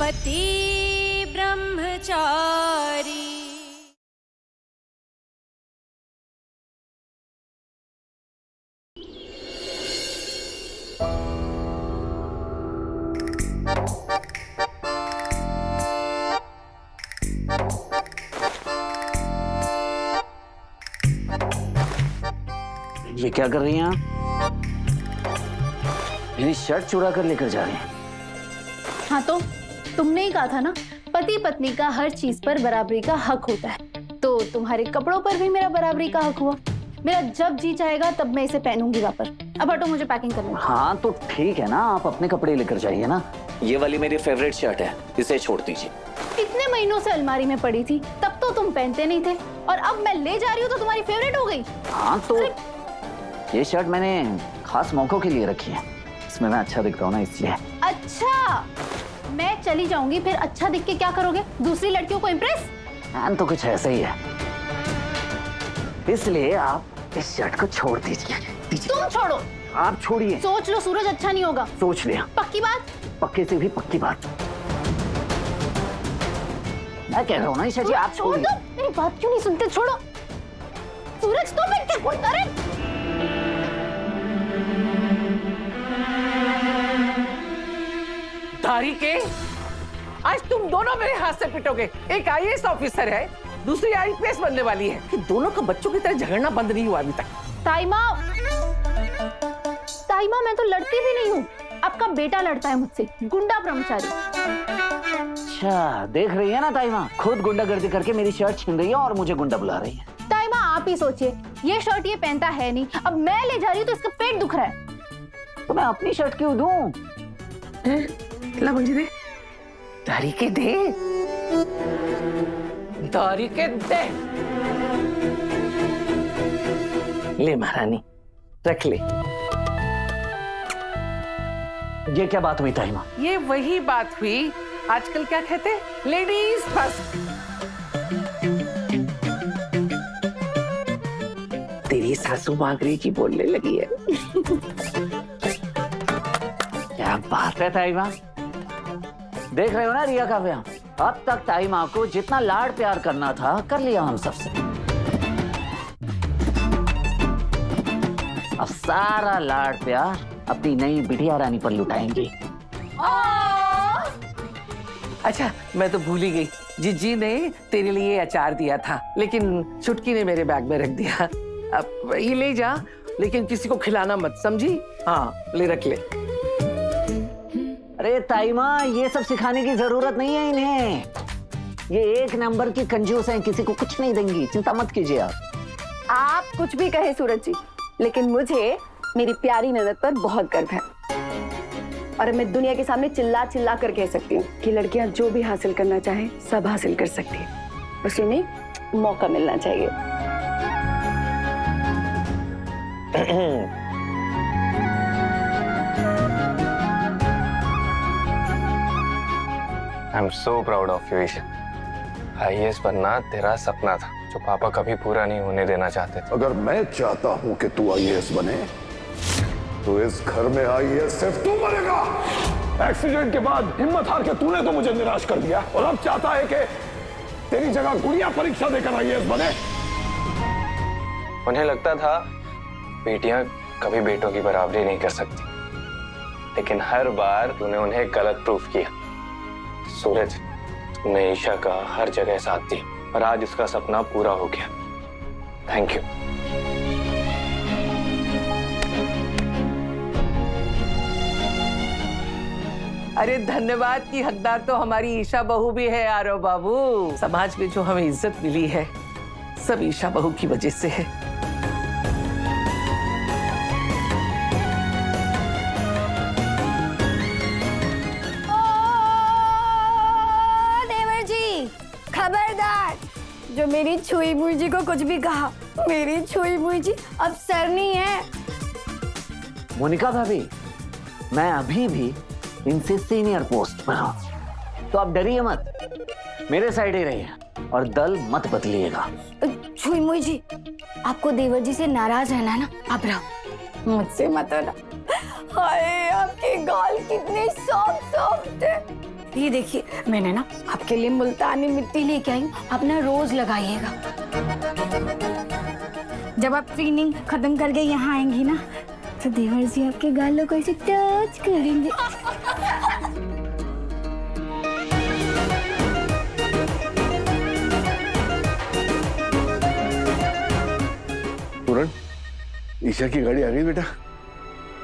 पति ब्रह्मचारी। ये क्या कर रही हैं आप? मेरी शर्ट चुरा कर लेकर जा रही हैं। हाँ तो तुमने ही कहा था ना, पति पत्नी का हर चीज पर बराबरी का हक होता है, तो तुम्हारे कपड़ों पर भी मेरा बराबरी का हक हुआ। मेरा जब जी चाहेगा तब मैं इसे पहनूंगी वापस। अब हटो, मुझे पैकिंग करनी है। हाँ तो ठीक है ना, आप अपने कपड़े लेकर जाइए ना। ये वाली मेरी फेवरेट शर्ट है, इसे छोड़ दीजिए। इतने महीनों से अलमारी में पड़ी थी, तब तो तुम पहनते नहीं थे, और अब मैं ले जा रही हूँ तो तुम्हारी फेवरेट हो गई। हाँ तो ये शर्ट मैंने खास मौकों के लिए रखी है, इसमें मैं अच्छा दिखता हूँ ना, इसलिए। अच्छा, मैं चली जाऊंगी, फिर अच्छा दिख के क्या करोगे? दूसरी लड़कियों को इम्प्रेस? हाँ तो कुछ ऐसा ही है, इसलिए आप इस शर्ट को छोड़ दीजिए। तुम छोड़ो। आप छोड़िए। सोच लो सूरज, अच्छा नहीं होगा। सोच लिया। पक्की बात? पक्के से भी पक्की बात। मैं कह रहा हूँ ना ईशा जी, आप छोड़ दो। मेरी बात क्यों नहीं सुनते? छोड़ो सूरज, तो मैं क्या बोलता रहे? तारिके, आज तुम दोनों मेरे हाथ से पिटोगे। एक आईएएस ऑफिसर है, दूसरी आईपीएस बनने वाली है। कि दोनों का बच्चों की तरह झगड़ना बंद नहीं हुआ अभी तक। ताइमा, ताइमा, मैं तो लड़ती भी नहीं हूँ, आपका बेटा लड़ता है मुझसे, गुंडा ब्रह्मचारी। अच्छा, देख रही है ना ताइमा, खुद गुंडागर्दी करके मेरी शर्ट छीन रही है और मुझे गुंडा बुला रही है। ताइमा, आप ही सोचिए, ये शर्ट ये पहनता है नहीं, अब मैं ले जा रही हूँ तो इसका पेट दुख रहा है। तो मैं अपनी शर्ट क्यों दूं? ला मुझे दे। तारिके दे, तारिके दे। ले महारानी, रख ले। ये क्या बात हुई ताइमा? ये वही बात हुई, आजकल क्या कहते हैं, लेडीज फर्स्ट। तेरी सासू मांगरी की बोलने लगी है। क्या बात है ताइमा, देख रहे हो ना रिया काव्या, अब तक ताइमा को जितना लाड प्यार करना था कर लिया हम सबसे। अब सारा लाड प्यार अपनी नई बिटिया रानी पर लुटाएंगे। अच्छा, मैं तो भूल ही गई, जीजी ने तेरे लिए अचार दिया था, लेकिन चुटकी ने मेरे बैग में रख दिया। अब ये ले जा, लेकिन किसी को खिलाना मत, समझी? हाँ, ले रख ले। अरे ताइमा, ये सब सिखाने की जरूरत नहीं है इन्हें, ये एक नंबर की कंजूस हैं, किसी को कुछ नहीं देंगी, चिंता मत कीजिए आप। आप कुछ भी कहे सूरज जी, लेकिन मुझे मेरी प्यारी ननद पर बहुत गर्व है, और मैं दुनिया के सामने चिल्ला चिल्ला कर कह सकती हूँ कि लड़कियां जो भी हासिल करना चाहे सब हासिल कर सकती है, बस उन्हें मौका मिलना चाहिए। I'm so proud of you, Isha. IAS बनना तेरा सपना था, जो पापा कभी पूरा नहीं होने देना चाहते थे। अगर मैं चाहता हूं कि तू आईएएस बने, तो इस घर में आईएएस सिर्फ तू बनेगा। एक्सीडेंट के बाद हिम्मत हार के तूने तो मुझे निराश कर दिया, और अब चाहता है कि तेरी जगह गुड़िया परीक्षा देकर आईएएस बने। उन्हें लगता था बेटियां कभी बेटों की बराबरी नहीं कर सकती, लेकिन हर बार तूने उन्हें गलत प्रूफ किया। सूरज, तूने ईशा का हर जगह साथ दिया, और आज उसका सपना पूरा हो गया। Thank you. अरे धन्यवाद की हकदार तो हमारी ईशा बहू भी है आरो बाबू। समाज में जो हमें इज्जत मिली है, सब ईशा बहू की वजह से है। देवर जी, खबरदार, जो मेरी छुई मुई जी को कुछ भी कहा, मेरी छुई मुई जी अब सरनी है। मोनिका भाभी, मैं अभी भी इनसे सीनियर पोस्ट पर हूँ, तो आप डरिए मत, मेरे साइड ही रहिए और दल मत बदलिएगा। छुई मुई जी, आपको देवर जी से नाराज रहना ना, आप रहो, मुझसे मत होना। हाय, आपके गाल कितने सॉफ्ट सॉफ्ट है, ये देखिए, मैंने ना आपके लिए मुल्तानी मिट्टी लेके आई हूँ, आप ना रोज लगाइएगा। जब आप ट्रेनिंग खत्म करके यहाँ आएंगी ना, तो देवर जी आपके गालों को ऐसे टच करेंगे। पूरन, ईशा की गाड़ी आ गई बेटा?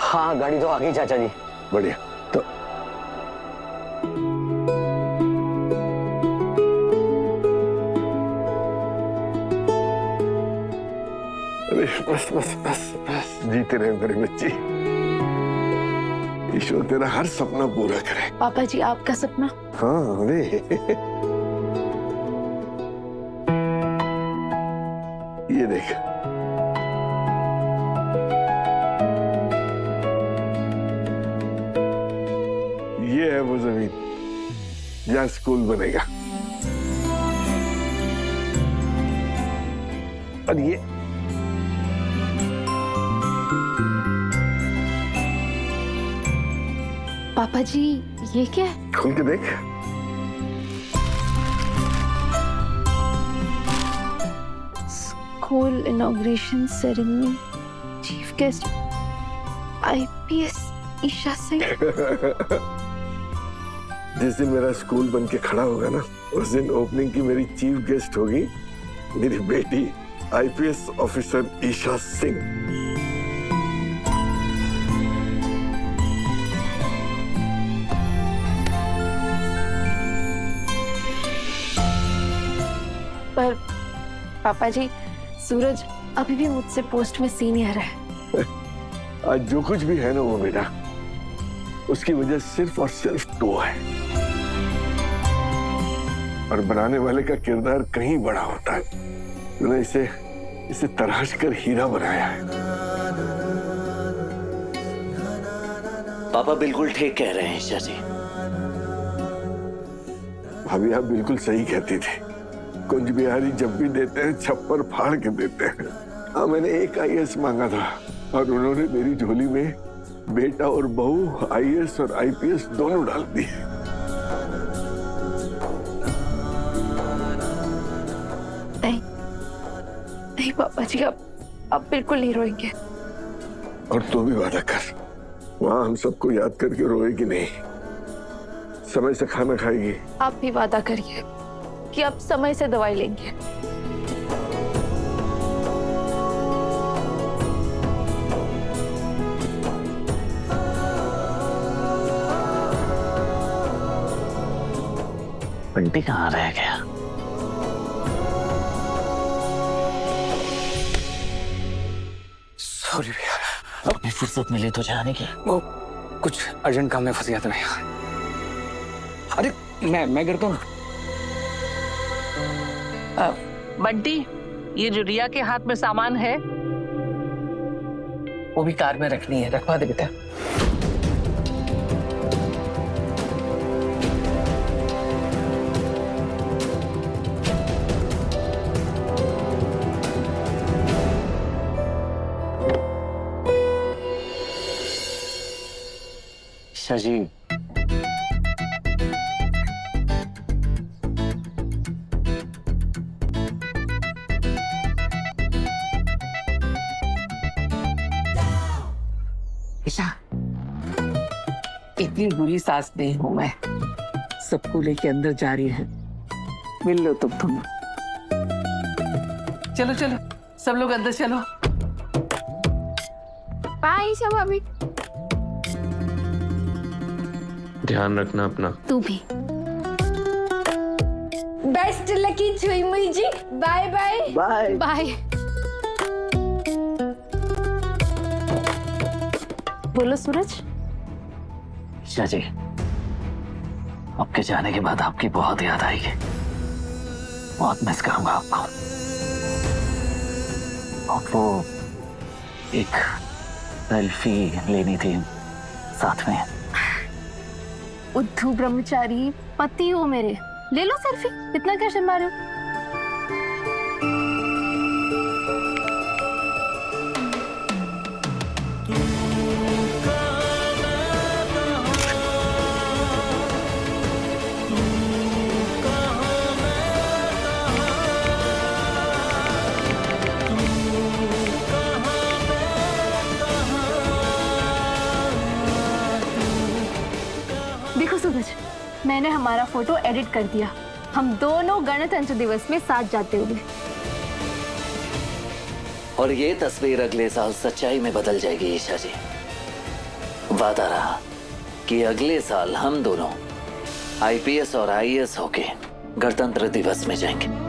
हाँ, गाड़ी तो आ गई चाचा जी। बढ़िया। तो अरे बस बस बस बस, जीते रहे मेरे बच्ची। ईश्वर तेरा हर सपना पूरा करे। पापा जी, आपका सपना? हाँ, अरे ये देख, ये है वो जमीन जहाँ स्कूल बनेगा। और ये पापा जी, ये क्या है? खोल के देख। School inauguration ceremony, chief guest IPS Isha Singh. जिस दिन मेरा स्कूल बन के खड़ा होगा ना, उस दिन ओपनिंग की मेरी चीफ गेस्ट होगी मेरी बेटी IPS ऑफिसर ईशा सिंह। पर पापा जी, सूरज अभी भी मुझसे पोस्ट में सीनियर है। आज जो कुछ भी है ना वो बेटा, उसकी वजह सिर्फ और सिर्फ तो है, और बनाने वाले का किरदार कहीं बड़ा होता है। तूने इसे तराश कर हीरा बनाया है। पापा बिल्कुल ठीक कह रहे हैं ईशा जी। भाभी आप बिल्कुल सही कहती थी। कुंज बिहारी जब भी देते हैं छप्पर फाड़ के देते हैं। हाँ, मैंने एक IAS मांगा था और उन्होंने मेरी झोली में बेटा और बहू IAS और IPS दोनों डाल दिए। नहीं नहीं पापा जी, अब बिल्कुल नहीं रोएंगे। और तू भी वादा कर, वहां हम सबको याद करके रोएगी नहीं, समय से खाना खाएगी। आप भी वादा करिए कि आप समय से दवाई लेंगे। बंटी कहाँ रह गया? सॉरी भैया, अपनी फुर्सत मिली तो जाने की। वो कुछ अर्जेंट काम में फंस गया था भैया। अरे मैं करता हूँ। बंटी, ये जो रिया के हाथ में सामान है वो भी कार में रखनी है, रखवा दे बेटा। ईशा जी, ईशा, इतनी बुरी सास नहीं हूं मैं। सबको लेके अंदर जा रही है, मिल लो तुम। चलो चलो, सब लोग अंदर चलो। बाय ईशा भाभी। ध्यान रखना अपना। तू भी। बेस्ट लकी छुई मुई जी, बाय बाय। Bye bye. बोलो सूरज। ईशा जी, आपके जाने के बाद आपकी बहुत याद आएगी। बहुत मिस करूंगा आपको। और वो एक सेल्फी लेनी थी साथ में। उद्धू ब्रह्मचारी पति हो मेरे, ले लो सेल्फी, इतना क्या शर्मा रहे हो? सूरज, मैंने हमारा फोटो एडिट कर दिया। हम दोनों गणतंत्र दिवस में साथ जाते हुए। और ये तस्वीर अगले साल सच्चाई में बदल जाएगी ईशा जी। वादा रहा कि अगले साल हम दोनों आईपीएस और आईएएस होके गणतंत्र दिवस में जाएंगे।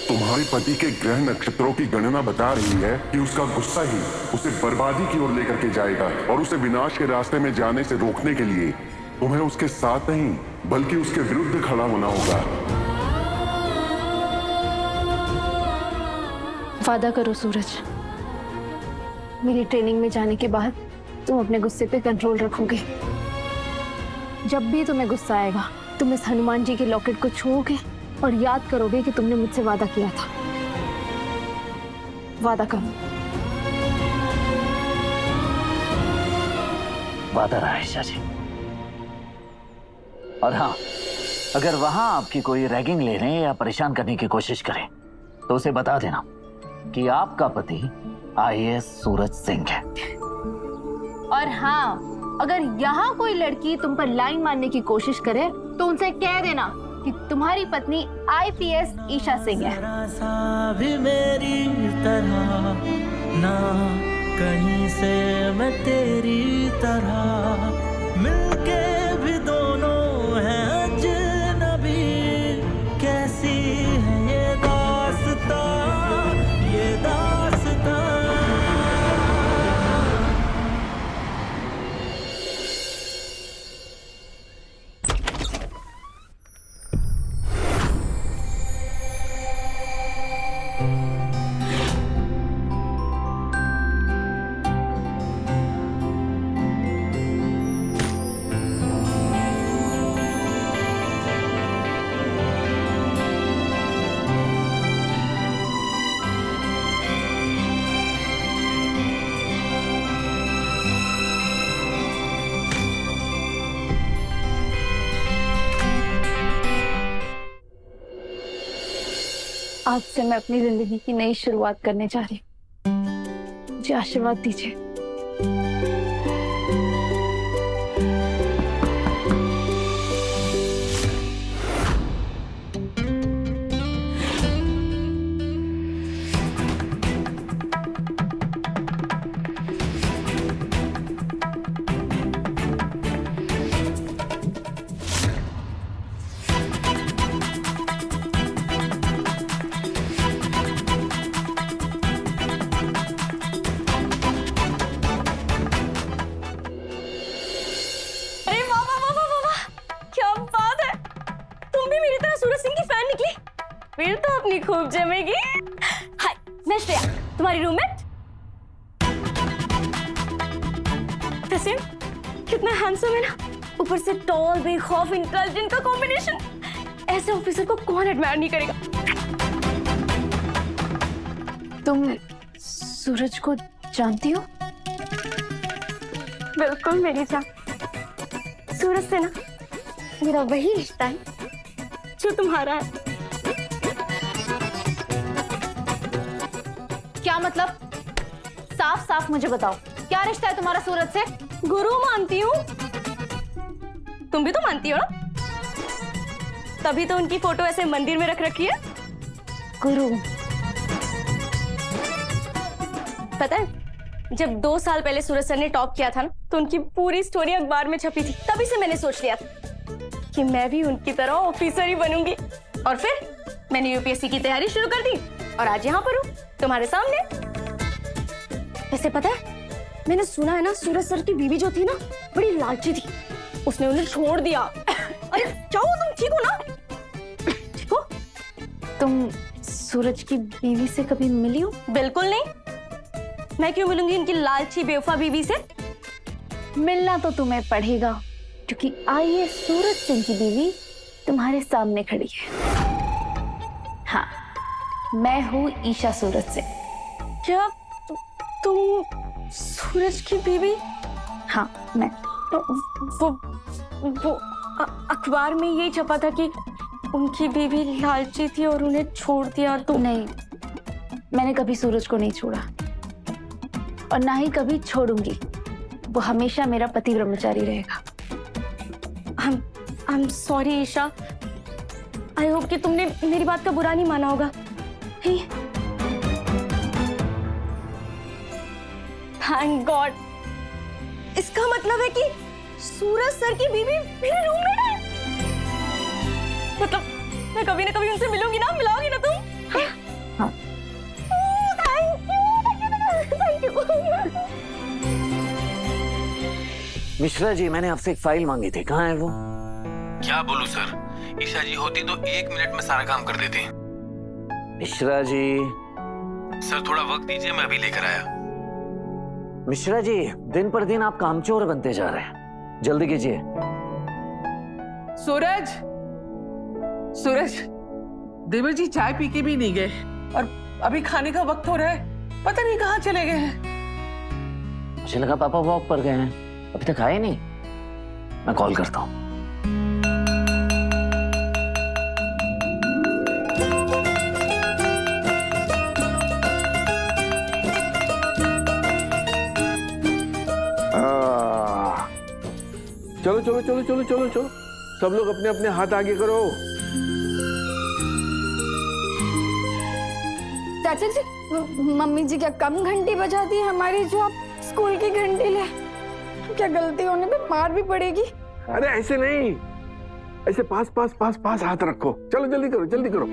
तुम्हारे पति के ग्रह नक्षत्रों की गणना बता रही है कि उसका गुस्सा ही उसे बर्बादी की ओर लेकर के जाएगा और उसे विनाश के रास्ते में जाने से रोकने के लिए तुम्हें उसके साथ नहीं बल्कि उसके विरुद्ध खड़ा होना होगा। वादा करो सूरज, मेरी ट्रेनिंग में जाने के बाद तुम अपने गुस्से पे कंट्रोल रखोगे। जब भी तुम्हें गुस्सा आएगा तुम इस हनुमान जी के लॉकेट को छुओगे और याद करोगे कि तुमने मुझसे वादा किया था। वादा करो। वादा रहा ईशा जी। और हाँ, अगर वहां आपकी कोई रैगिंग लेने या परेशान करने की कोशिश करे तो उसे बता देना कि आपका पति आईएएस सूरज सिंह है। और हाँ, अगर यहाँ कोई लड़की तुम पर लाइन मारने की कोशिश करे तो उनसे कह देना कि तुम्हारी पत्नी आईपीएस ईशा सिंह है। भी मेरी तरह ना कहीं से मैं तेरी तरह, मिलके भी दोनों हैं अजनबी, कैसी है ये दास्तां, ये दास्तां। आज से मैं अपनी जिंदगी की नई शुरुआत करने जा रही हूँ। मुझे आशीर्वाद दीजिए। फिर तो अपनी खूब जमेगी। हाय, मैं श्रेया, तुम्हारी रूममेट। वैसे कितना हैंडसम है ना, ऊपर से टॉल, बेखौफ, इंटेलिजेंट का कॉम्बिनेशन। ऐसे ऑफिसर को कौन एडमायर नहीं करेगा। तुम सूरज को जानती हो? बिल्कुल मेरी जान। सूरज से ना मेरा वही रिश्ता है जो तुम्हारा है। क्या मतलब? साफ साफ मुझे बताओ, क्या रिश्ता है तुम्हारा सूरज से? गुरु मानती हूँ, तुम भी तो मानती हो ना, तभी तो उनकी फोटो ऐसे मंदिर में रख रखी है। गुरु, पता है जब 2 साल पहले सूरज सर ने टॉप किया था ना, तो उनकी पूरी स्टोरी अखबार में छपी थी। तभी से मैंने सोच लिया था कि मैं भी उनकी तरह ऑफिसर ही बनूंगी। और फिर मैंने यूपीएससी की तैयारी शुरू कर दी और आज यहाँ पर हूँ तुम्हारे सामने। वैसे पता है, मैंने सुना है ना, सूरज सर की बीवी जो थी ना, बड़ी लालची थी, उसने उन्हें छोड़ दिया। अरे क्या हो तुम, ठीक हो ना? ठीक हो? तुम सूरज की बीवी से कभी मिली हो? बिल्कुल नहीं, मैं क्यों मिलूंगी इनकी लालची बेवफा बीवी से? मिलना तो तुम्हें पड़ेगा, क्योंकि आइए सूरज सिंह की बीवी तुम्हारे सामने खड़ी है। हाँ, मैं हूँ ईशा सूरज सिंह। क्या तुम सूरज की बीवी? हाँ, मैं। वो अखबार में यही छपा था कि उनकी बीवी लालची थी और उन्हें छोड़ दिया। तो नहीं, मैंने कभी सूरज को नहीं छोड़ा और ना ही कभी छोड़ूंगी। वो हमेशा मेरा पति ब्रह्मचारी रहेगा। I am sorry Isha, I hope कि तुमने मेरी बात का बुरा नहीं माना होगा। थैंक गॉड, इसका मतलब है कि सूरज सर की बीवी मेरे रूममेट है। मतलब मैं कभी ना कभी उनसे मिलूंगी ना, मिलाओगी ना तुम? हाँ। Thank you. मिश्रा जी, मैंने आपसे एक फाइल मांगी थी, कहाँ है वो? क्या बोलूं सर, ईशा जी होती तो 1 मिनट में सारा काम कर देती। मिश्रा जी। सर थोड़ा वक्त दीजिए, मैं अभी लेकर आया। मिश्रा जी, दिन पर दिन आप कामचोर बनते जा रहे हैं, जल्दी कीजिए। सूरज, सूरज, देवर जी चाय पी के भी नहीं गए और अभी खाने का वक्त हो रहा है, पता नहीं कहाँ चले गए हैं। मुझे लगा पापा वॉक पर गए हैं, अभी तक आए नहीं। मैं कॉल करता हूँ। चलो चलो चलो चलो चलो चलो, सब लोग अपने अपने हाथ आगे करो। चाचा जी, मम्मी जी क्या कम घंटी बजा दी हमारी, जो आप स्कूल की घंटी ले? क्या गलती होने पे मार भी पड़ेगी? अरे ऐसे नहीं, ऐसे पास पास पास पास हाथ रखो। चलो जल्दी करो, जल्दी करो।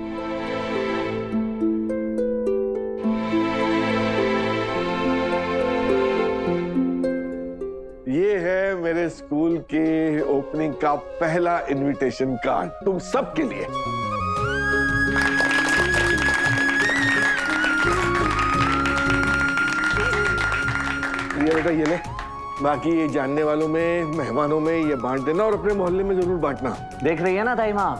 ये है मेरे स्कूल के ओपनिंग का पहला इनविटेशन कार्ड, तुम सबके लिए। ये बेटा, ये ले। बाकी ये जानने वालों में, मेहमानों में ये बांट देना और अपने मोहल्ले में जरूर बांटना। देख रही है ना दाई माँ,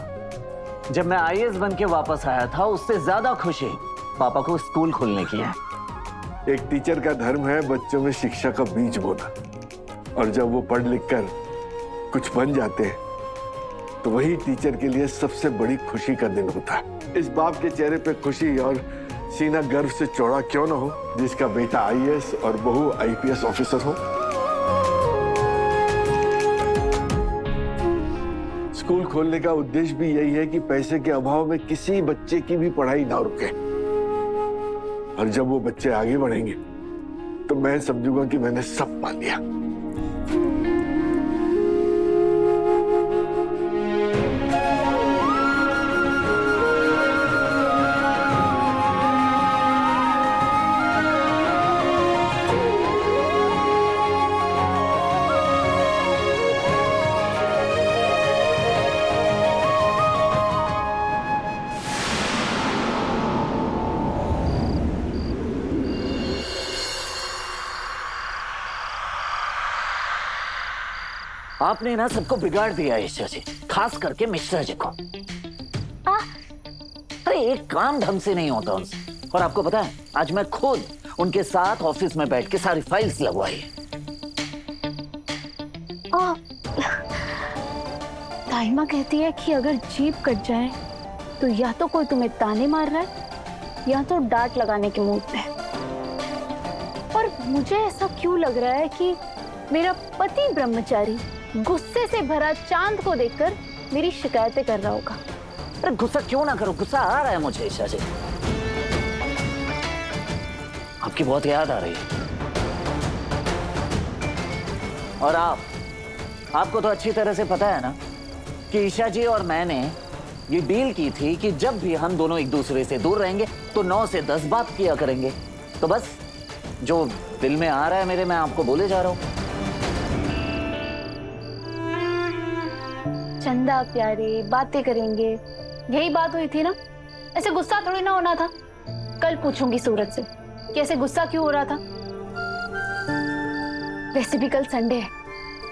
जब मैं आईएएस बन के वापस आया था, उससे ज्यादा खुशी पापा को स्कूल खोलने की है। एक टीचर का धर्म है बच्चों में शिक्षा का बीज बोना, और जब वो पढ़ लिख कर कुछ बन जाते हैं तो वही टीचर के लिए सबसे बड़ी खुशी का दिन होता है। इस बाप के चेहरे पे खुशी और सीना गर्व से चौड़ा क्यों ना हो, जिसका बेटा आईएएस और बहू आईपीएस ऑफिसर हो। स्कूल खोलने का उद्देश्य भी यही है कि पैसे के अभाव में किसी बच्चे की भी पढ़ाई ना रुके, और जब वो बच्चे आगे बढ़ेंगे तो मैं समझूंगा कि मैंने सब पा लिया। आपने ना सबको बिगाड़ दिया ईशा जी, खास करके मिश्रा जी को। अरे एक काम ढंग से नहीं होता उनसे। और आपको पता है, आज मैं खुद उनके साथ ऑफिस में बैठ के सारी फाइल्स लगवाई। ताइमा कहती है कि अगर जीभ कट जाए तो या तो कोई तुम्हें ताने मार रहा है या तो डांट लगाने के मूड पे है। और मुझे ऐसा क्यों लग रहा है कि मेरा पति ब्रह्मचारी गुस्से से भरा चांद को देखकर मेरी शिकायतें कर रहा होगा। अरे गुस्सा क्यों ना करो, गुस्सा आ रहा है मुझे ईशा जी। आपकी बहुत याद आ रही है। और आपको तो अच्छी तरह से पता है ना कि ईशा जी और मैंने ये डील की थी कि जब भी हम दोनों एक दूसरे से दूर रहेंगे तो 9 से 10 बात किया करेंगे। तो बस जो दिल में आ रहा है मेरे, मैं आपको बोले जा रहा हूं। चंदा प्यारे, बातें करेंगे, यही बात हुई थी ना। ऐसे गुस्सा थोड़ी ना होना था। कल पूछूंगी सूरज से कि ऐसे गुस्सा क्यों हो रहा था। वैसे भी कल संडे है,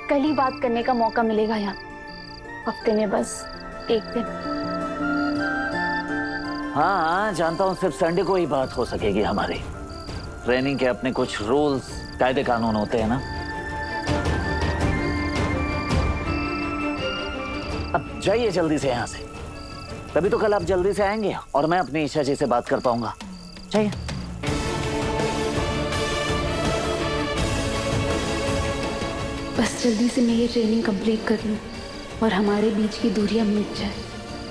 कल ही बात करने का मौका मिलेगा यहाँ, हफ्ते में बस एक दिन। हाँ, जानता हूं, सिर्फ संडे को ही बात हो सकेगी हमारी। ट्रेनिंग के अपने कुछ रूल्स, कायदे कानून होते हैं ना। अब जाइए जल्दी से यहाँ से, तभी तो कल आप जल्दी से आएंगे और मैं अपनी ईशा जी से बात कर पाऊंगा। जाइए। बस जल्दी से मैं ये ट्रेनिंग कंप्लीट कर लूं और हमारे बीच की दूरियां मिट जाए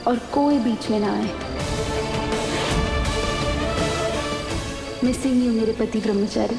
और कोई बीच में ना आए। मिसिंग यू मेरे पति ब्रह्मचारी।